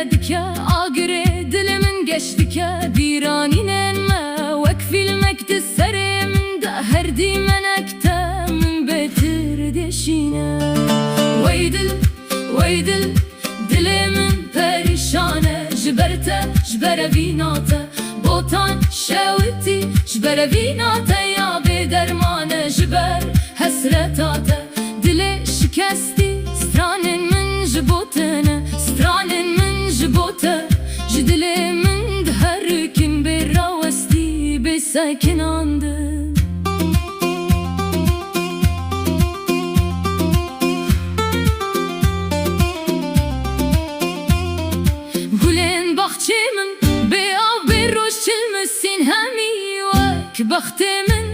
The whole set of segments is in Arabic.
Dike agire dilimin geçdike Biraninen me vek filmekti serim de her dimenekte min betir deşine Veydil, veydil dilimin perişane Jiberte, jibere vinate botan şevti Jibere vinate ya bedermane Jiber hesretate dili şikesti Stranin min jibotene Stranin min جبوته جدلي من دهركن براوستي بساكن عنده قولين بختي من بياو بيروش تلمسين همي وك بختي من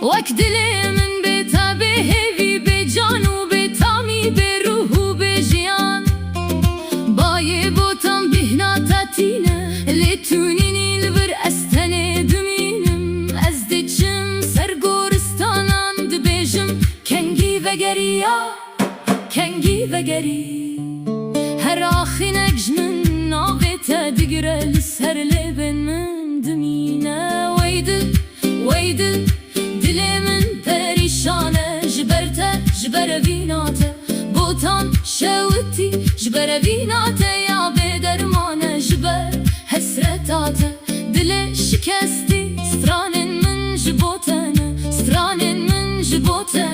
وك دلي من بتابي هيفي بجانو بتامي بروح وبجيان باي بوتام بهنا تاتينا لتونيني البر استني دمينم ازدجم سرگورستانان دبيجم كنگي وگريا كنگي وگري هر آخينك جنن ناغيتا دقرل سر لبن من دمينا ويدل ويدل دلي من perişane جبرته جبر بيناته بوتان شوتي جبر بيناته يا بدرمانه جبر حسرتاته دل شکستی سترانن من جبوتنه سترانن من جبوته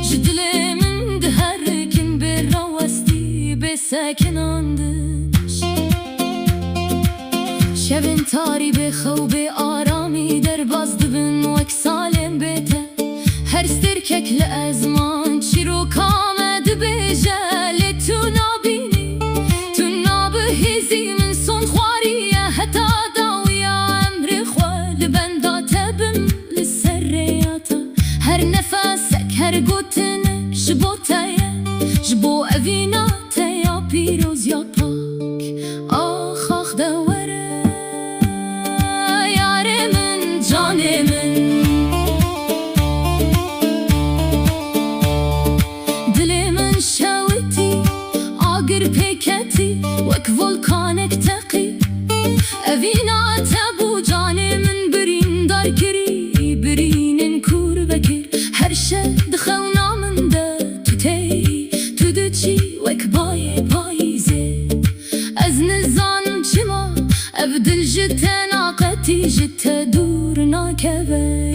جدل من دهرکن براوستی بسکن اندش شبن تاری به خوب آرامی در باز دبن وک سالم بیته هر سترکک لازمان چی رو کامد بجل تو نابینی تو نابهزی من son خوارية حتى داوية عمري خوال بندا تبم للسرياتا هر نفسك هر قوتنا جبوتايا جبو أفيناتا يا بيروز يا باك آخ آخ دوره ياري من جاني من دلي من شاوتي آقر بيكتي وك volkanek تقي أفينات أبو جاني من برين دار كري برين كور بكر هر شي دخلنا من ده تتي تدتشي وك باي بايزي از نزان چما أبدل جتا ناقتي جتا دور ناكبر